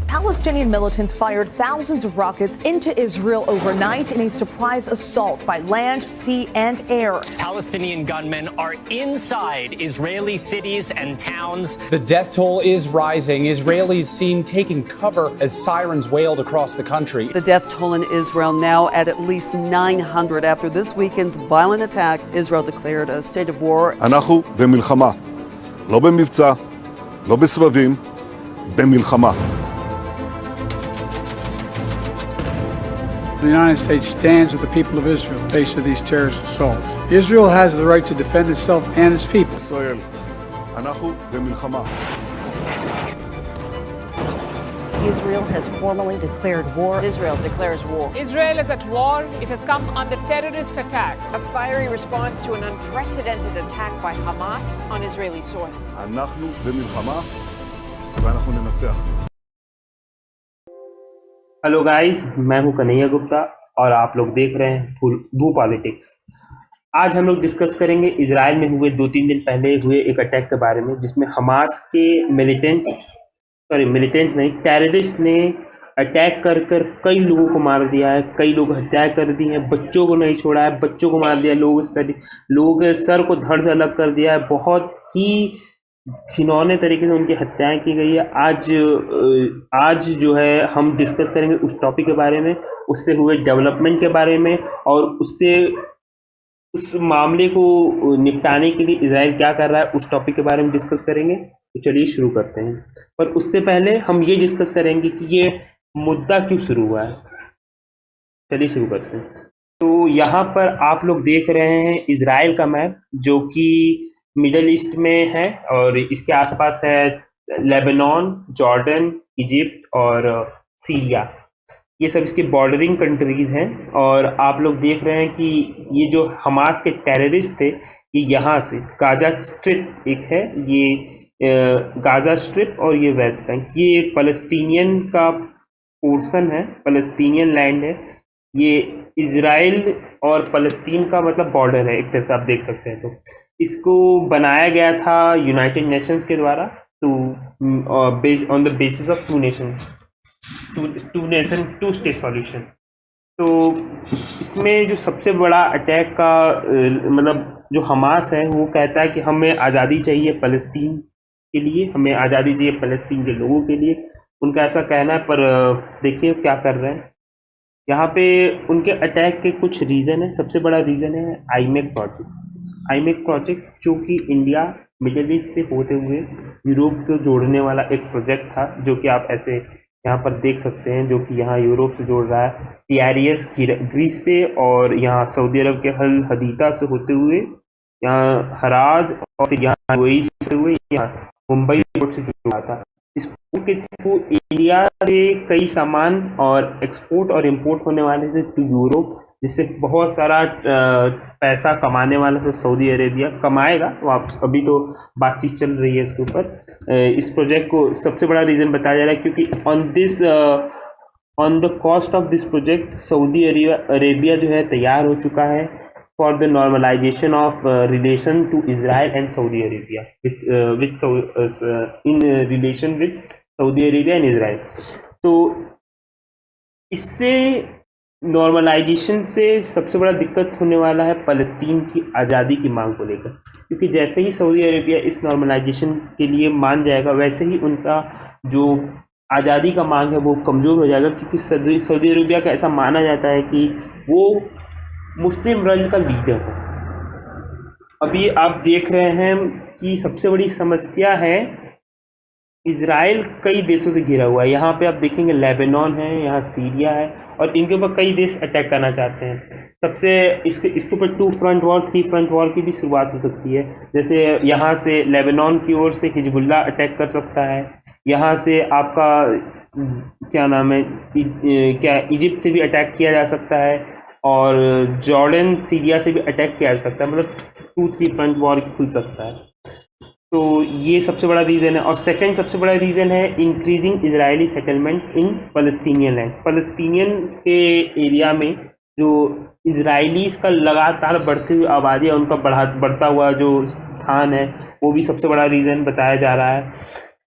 Palestinian militants fired thousands of rockets into Israel overnight in a surprise assault by land, sea, and air. Palestinian gunmen are inside Israeli cities and towns. The death toll is rising. Israelis seen taking cover as sirens wailed across the country. The death toll in Israel now at least 900 after this weekend's violent attack. Israel declared a state of war. אנחנו במלחמה, לא במבצע, לא בסבבים, במלחמה. The United States stands with the people of Israel in the face of these terrorist assaults. Israel has the right to defend itself and its people. ישראל, אנחנו במלחמה. Israel has formally declared war. Israel declares war. Israel is at war. It has come under terrorist attack. A fiery response to an unprecedented attack by Hamas on Israeli soil. אנחנו במלחמה ואנחנו ננצח. Hello guys, मैं हूं कन्हैया गुप्ता और आप लोग देख रहे हैं भू politics. आज हम लोग डिस्कस करेंगे इजराइल में हुए 2-3 दिन पहले हुए एक अटैक के बारे में, जिसमें हमास के मिलिटेंट्स नहीं, टेररिस्ट ने अटैक कर कई लोगों को मार दिया है, कई लोग हत्याएं कर दी हैं, बच्चों को नहीं छोड़ा है, बच्चों को मार दिया, लोगों के सर को धड़ से अलग कर दिया है। बहुत ही घिनौने तरीके से उनकी हत्याएं की गई है। आज जो है हम डिस्कस करेंगे उस टॉपिक के बारे में, उससे हुए डेवलपमेंट के बारे में, और उस मामले को निपटाने के लिए इजराइल क्या कर रहा है उस टॉपिक के बारे में डिस्कस करेंगे। तो चलिए शुरू करते हैं। पर उससे पहले हम ये डिस्कस करेंगे कि ये मुद्दा क्यों शुरू हुआ है। चलिए शुरू करते हैं। तो यहाँ पर आप लोग देख रहे हैं इजराइल का मैप, जो कि मिडल ईस्ट में है और इसके आसपास है लेबनान, जॉर्डन, इजिप्ट और सीरिया। ये सब इसके बॉर्डरिंग कंट्रीज हैं। और आप लोग देख रहे हैं कि ये जो हमास के टेररिस्ट थे, ये यहाँ से गाजा स्ट्रिप एक है, ये गाजा स्ट्रिप और ये वेस्ट बैंक, ये फलस्तीनियन का पोर्शन है, फलस्तीनियन लैंड है। ये इजराइल और फलस्तीन का मतलब बॉर्डर है एक तरह से, आप देख सकते हैं। तो इसको बनाया गया था यूनाइटेड नेशंस के द्वारा on the basis of two state solution. तो इसमें जो सबसे बड़ा अटैक का मतलब जो हमास है वो कहता है कि हमें आज़ादी चाहिए फ़लस्तीन के लिए, हमें आज़ादी चाहिए फ़लस्तीन के लोगों के लिए। उनका ऐसा कहना है, पर देखिए क्या कर रहे हैं यहाँ पे। उनके अटैक के कुछ रीज़न है। सबसे बड़ा रीज़न है आईमेक प्रोजेक्ट, जो कि इंडिया मिडिल ईस्ट से होते हुए यूरोप को जोड़ने वाला एक प्रोजेक्ट था, जो कि आप ऐसे यहाँ पर देख सकते हैं, जो कि यहाँ यूरोप से जोड़ रहा है टीआरईएस ग्रीस से, और यहाँ सऊदी अरब के हल हदीता से होते हुए यहाँ हराद, और फिर यहाँ यूएई से हुए यहाँ मुंबई पोर्ट से जुड़ रहा था। इस पोर्ट के थ्रू इंडिया से कई सामान और एक्सपोर्ट और इंपोर्ट होने वाले थे टू यूरोप, जिससे बहुत सारा पैसा कमाने वाला था सऊदी अरेबिया, कमाएगा। वापस अभी तो बातचीत चल रही है इसके ऊपर। इस प्रोजेक्ट को सबसे बड़ा रीज़न बताया जा रहा है क्योंकि on the cost of this project Saudi Arabia जो है तैयार हो चुका है for the normalisation of relation to Israel and Saudi Arabia in relation with Saudi Arabia and Israel. तो इससे नॉर्मलाइजेशन से सबसे बड़ा दिक्कत होने वाला है फ़लस्तीन की आज़ादी की मांग को लेकर, क्योंकि जैसे ही सऊदी अरेबिया इस नॉर्मलाइजेशन के लिए मान जाएगा, वैसे ही उनका जो आज़ादी का मांग है वो कमज़ोर हो जाएगा। क्योंकि सऊदी अरेबिया का ऐसा माना जाता है कि वो मुस्लिम वर्ल्ड का लीडर है। अभी आप देख रहे हैं कि सबसे बड़ी समस्या है इजराइल कई देशों से घिरा हुआ है। यहाँ पे आप देखेंगे लेबनान है, यहाँ सीरिया है, और इनके ऊपर कई देश अटैक करना चाहते हैं। सबसे इसके ऊपर 2 फ्रंट वॉर 3 फ्रंट वॉर की भी शुरुआत हो सकती है। जैसे यहाँ से लेबनान की ओर से हिजबुल्लाह अटैक कर सकता है, यहाँ से आपका क्या नाम है इजिप्ट से भी अटैक किया जा सकता है, और जॉर्डन सीरिया से भी अटैक किया जा सकता है। मतलब 2-3 फ्रंट वॉर खुल सकता है। तो ये सबसे बड़ा रीज़न है। और सेकंड सबसे बड़ा रीज़न है increasing Israeli settlement in Palestinian land. Palestinian के एरिया में जो इजरायलीज़ का लगातार बढ़ती हुई आबादी है, उनका बढ़ता हुआ जो स्थान है, वो भी सबसे बड़ा रीज़न बताया जा रहा है।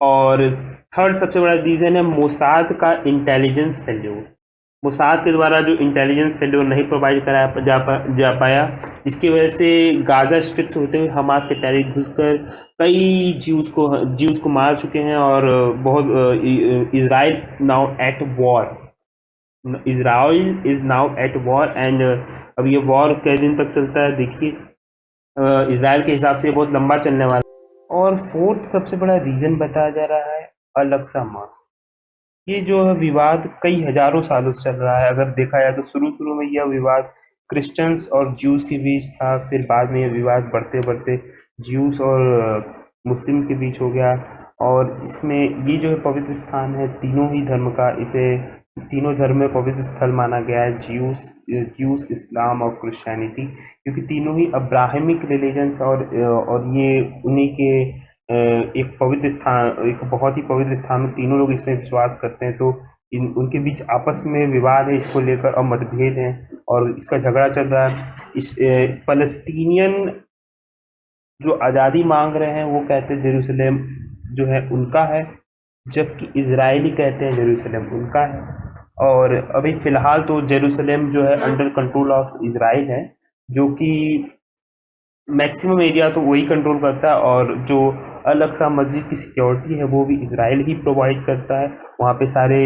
और थर्ड सबसे बड़ा रीज़न है मोसाद का इंटेलिजेंस फेल्योर। मोसाद के द्वारा जो इंटेलिजेंस फेल्योर नहीं प्रोवाइड कराया जा पाया, इसकी वजह से गाज़ा स्ट्रिप से होते हुए हमास के टेरिस घुसकर कई ज्यूज़ को मार चुके हैं और बहुत Israel now at war. Israel is now at war and अब ये वॉर कई दिन तक चलता है देखिए। इज़राइल के हिसाब से बहुत लंबा चलने वाला है। और फोर्थ सबसे बड़ा रीज़न बताया जा रहा है अल-अक्सा मॉस्क। ये जो है विवाद कई हजारों सालों से चल रहा है। अगर देखा जाए तो शुरू में यह विवाद क्रिश्चियंस और ज्यूज़ के बीच था, फिर बाद में यह विवाद बढ़ते ज्यूज़ और मुस्लिम के बीच हो गया। और इसमें ये जो है पवित्र स्थान है तीनों ही धर्म का, इसे तीनों धर्म में पवित्र स्थल माना गया है, ज्यूज़, इस्लाम और क्रिश्चियनिटी, क्योंकि तीनों ही अब्राहमिक रिलीजन्स और ये उन्हीं के एक पवित्र स्थान, एक बहुत ही पवित्र स्थान में तीनों लोग इसमें विश्वास करते हैं। तो उनके बीच आपस में विवाद है इसको लेकर और मतभेद हैं और इसका झगड़ा चल रहा है। इस फलस्तीनियन जो आज़ादी मांग रहे हैं वो कहते हैं जेरूसलम जो है उनका है, जबकि इजरायली कहते हैं जेरूसलम उनका है। और अभी फ़िलहाल तो जेरूसलम जो है अंडर कंट्रोल ऑफ इजराइल है, जो कि मैक्सिमम एरिया तो वही कंट्रोल करता है और जो अल-अक्सा मस्जिद की सिक्योरिटी है वो भी इजराइल ही प्रोवाइड करता है। वहाँ पे सारे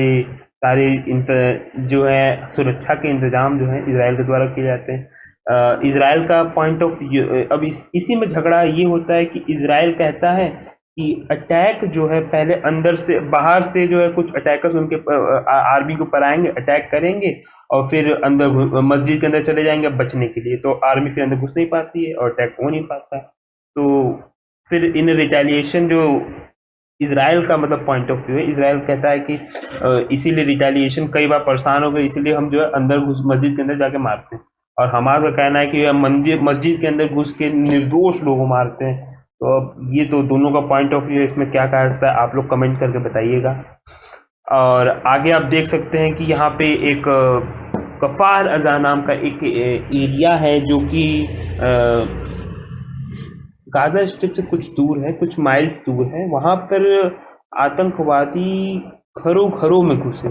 जो है सुरक्षा के इंतज़ाम जो है इजराइल के द्वारा किए जाते हैं। इजराइल का पॉइंट ऑफ व्यू अब इसी में झगड़ा ये होता है कि इजराइल कहता है कि अटैक जो है पहले अंदर से बाहर से जो है कुछ अटैकर्स उनके आर्मी के ऊपर आएंगे, अटैक करेंगे और फिर अंदर मस्जिद के अंदर चले जाएंगे बचने के लिए। तो आर्मी फिर अंदर घुस नहीं पाती है और अटैक हो नहीं पाता है। तो फिर इन रिटेलिएशन जो इजराइल का मतलब पॉइंट ऑफ व्यू है, इजराइल कहता है कि इसीलिए रिटेलिएशन कई बार परेशान हो गए, इसीलिए हम जो है अंदर मस्जिद के अंदर जाके मारते हैं। और हमारा का कहना है कि हम मस्जिद के अंदर घुस के निर्दोष लोगों मारते हैं। तो अब ये तो दोनों का पॉइंट ऑफ व्यू, इसमें क्या कहा जाता है आप लोग कमेंट करके बताइएगा। और आगे आप देख सकते हैं कि यहाँ पे एक कफार अज़ा नाम का एक एरिया है जो कि गाज़ा स्ट्रिप से कुछ दूर है, कुछ माइल्स दूर है। वहाँ पर आतंकवादी घरों में घुसे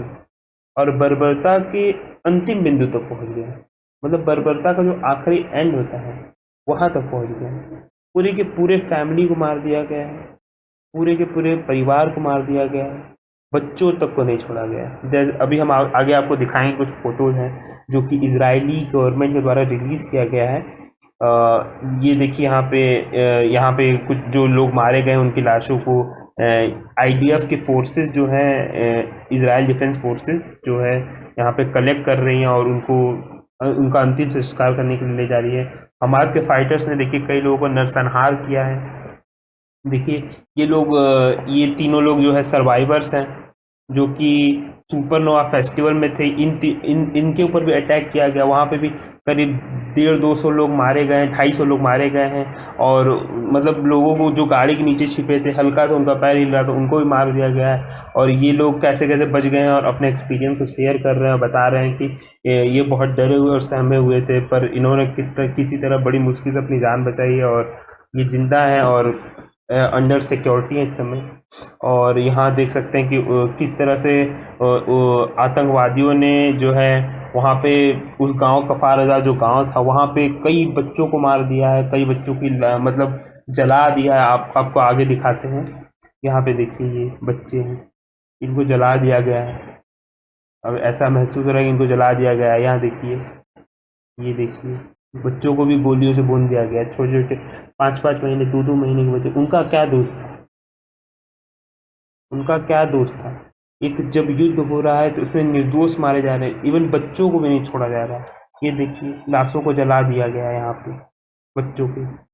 और बर्बरता के अंतिम बिंदु तक पहुँच गए। मतलब बर्बरता का जो आखिरी एंड होता है वहाँ तक पहुँच गए। पूरे के पूरे फैमिली को मार दिया गया है, पूरे के पूरे परिवार को मार दिया गया है, बच्चों तक को नहीं छोड़ा गया। अभी हम आगे आपको दिखाएंगे कुछ फोटोज हैं जो कि इजरायली गवर्नमेंट के द्वारा रिलीज़ किया गया है। ये देखिए यहाँ पे कुछ जो लोग मारे गए उनकी लाशों को IDF के फोर्सेस जो हैं, इजराइल डिफेंस फोर्सेस जो है यहाँ पे कलेक्ट कर रही हैं और उनका अंतिम संस्कार करने के लिए ले जा रही है। हमास के फाइटर्स ने देखिए कई लोगों को नरसंहार किया है। देखिए ये तीनों लोग जो है सर्वाइवर्स हैं जो कि सुपरनोवा फेस्टिवल में थे। इनके ऊपर भी अटैक किया गया। वहाँ पे भी करीब 150-200 लोग मारे गए हैं, 250 लोग मारे गए हैं। और मतलब लोगों को जो गाड़ी के नीचे छिपे थे, हल्का सा उनका पैर हिल रहा था, उनको भी मार दिया गया है। और ये लोग कैसे कैसे बच गए हैं और अपने एक्सपीरियंस को शेयर कर रहे हैं और बता रहे हैं कि ये बहुत डरे हुए और सहमे हुए थे, पर इन्होंने किसी तरह बड़ी मुश्किल से अपनी जान बचाई है और ये जिंदा है और अंडर सिक्योरिटी है इस समय। और यहाँ देख सकते हैं कि किस तरह से आतंकवादियों ने जो है वहाँ पे उस गांव कफार अज़ा जो गांव था वहाँ पे कई बच्चों को मार दिया है, कई बच्चों की मतलब जला दिया है। आपको आगे दिखाते हैं। यहाँ पे देखिए ये बच्चे हैं, इनको जला दिया गया है। अब ऐसा महसूस हो रहा है कि इनको जला दिया गया है। यहाँ देखिए, ये देखिए बच्चों को भी गोलियों से भून दिया गया। छोटे छोटे 5-5 महीने 2-2 महीने के बच्चे, उनका क्या दोष था? उनका क्या दोष था? एक जब युद्ध हो रहा है तो उसमें निर्दोष मारे जा रहे हैं, इवन बच्चों को भी नहीं छोड़ा जा रहा है। ये देखिए लाशों को जला दिया गया है यहाँ पे, बच्चों के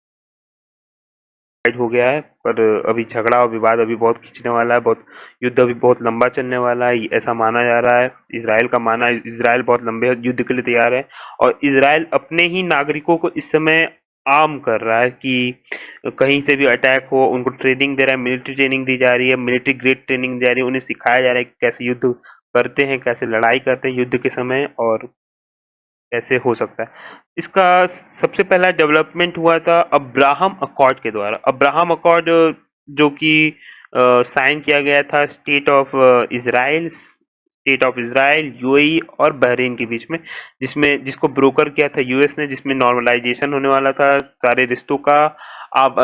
हो गया है। पर अभी झगड़ा और विवाद अभी बहुत खींचने वाला है, युद्ध अभी बहुत लंबा चलने वाला है, ऐसा माना जा रहा है। इजराइल बहुत लंबे युद्ध के लिए तैयार है और इजराइल अपने ही नागरिकों को इस समय आर्म कर रहा है कि कहीं से भी अटैक हो, उनको ट्रेनिंग दे रहा है, मिलिट्री ट्रेनिंग दी जा रही है, मिलिट्री ग्रेड ट्रेनिंग दी जा रही है। उन्हें सिखाया जा रहा है कि कैसे युद्ध करते हैं, कैसे लड़ाई करते हैं युद्ध के समय और कैसे हो सकता है। इसका सबसे पहला डेवलपमेंट हुआ था अब्राहम अकॉर्ड के द्वारा। अब्राहम अकॉर्ड जो कि साइन किया गया था स्टेट ऑफ इजराइल, यूएई और बहरीन के बीच में, जिसको ब्रोकर किया था यूएस ने, जिसमें नॉर्मलाइजेशन होने वाला था सारे रिश्तों का। आप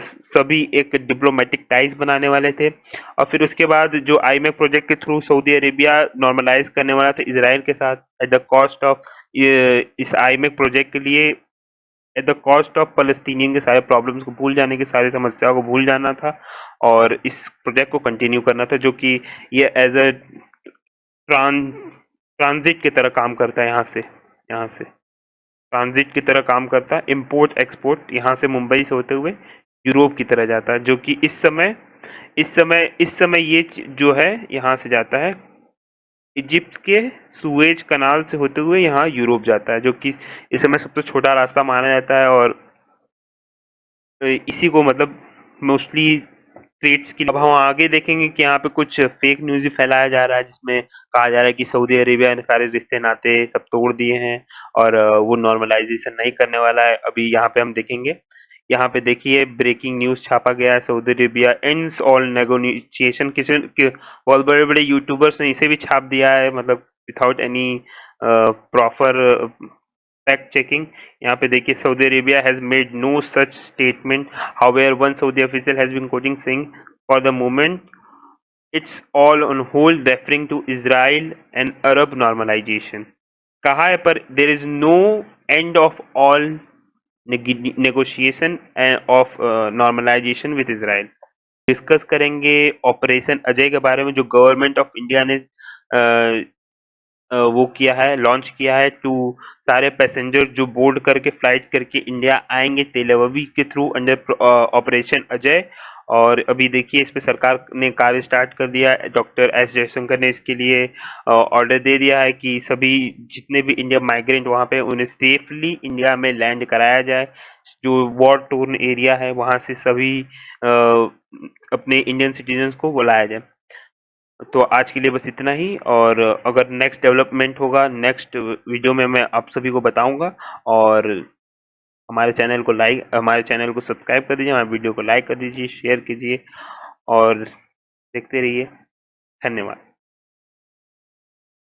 सभी एक डिप्लोमेटिक टाइज बनाने वाले थे, और फिर उसके बाद जो आईएमएफ प्रोजेक्ट के थ्रू सऊदी अरेबिया नॉर्मलाइज करने वाला था इजराइल के साथ एट द कॉस्ट ऑफ, इस आईएमएफ प्रोजेक्ट के लिए at the cost of Palestinian के सारे प्रॉब्लम्स को भूल जाने की, सारी समस्याओं को भूल जाना था और इस प्रोजेक्ट को कंटिन्यू करना था, जो कि ये एज अ ट्रांजिट की तरह काम करता है। यहाँ से ट्रांजिट की तरह काम करता है, इंपोर्ट एक्सपोर्ट यहाँ से मुंबई से होते हुए यूरोप की तरह जाता है, जो कि इस समय ये जो है यहाँ से जाता है इजिप्ट के सुएज कनाल से होते हुए यहाँ यूरोप जाता है, जो कि इस समय सबसे छोटा रास्ता माना जाता है। और इसी को मतलब मोस्टली ट्रेड्स की। अब हम आगे देखेंगे कि यहाँ पे कुछ फेक न्यूज भी फैलाया जा रहा है, जिसमें कहा जा रहा है कि सऊदी अरेबिया ने सारे रिश्ते नाते सब तोड़ दिए हैं और वो नॉर्मलाइजेशन नहीं करने वाला है। अभी यहाँ पे हम देखेंगे, यहाँ पे देखिए ब्रेकिंग न्यूज छापा गया है, Saudi Arabia ends all negotiation. बहुत बड़े बड़े यूट्यूबर्स ने इसे भी छाप दिया है, मतलब without any proper fact checking. यहाँ पे देखिए Saudi Arabia has made no such statement, however one Saudi official has been quoting saying for the moment it's all on hold, referring to Israel and Arab normalisation. कहा है पर there is no end of all negotiation of normalisation with Israel. Discuss करेंगे operation Ajay के बारे में, जो government of India ने वो किया है, लॉन्च किया है टू सारे पैसेंजर जो बोर्ड करके फ्लाइट करके इंडिया आएंगे तेल अवीव के थ्रू अंडर ऑपरेशन अजय। और अभी देखिए इस पे सरकार ने कार्य स्टार्ट कर दिया है। डॉक्टर एस जयशंकर ने इसके लिए ऑर्डर दे दिया है कि सभी जितने भी इंडिया माइग्रेंट वहां पे उन्हें सेफली इंडिया में लैंड कराया जाए। जो वॉर टोर्न एरिया है वहां से सभी अपने इंडियन सिटीजन्स को बुलाया जाए। तो आज के लिए बस इतना ही, और अगर नेक्स्ट डेवलपमेंट होगा नेक्स्ट वीडियो में मैं आप सभी को बताऊंगा। और हमारे चैनल को सब्सक्राइब कर दीजिए, हमारे वीडियो को लाइक कर दीजिए, शेयर कीजिए और देखते रहिए। धन्यवाद।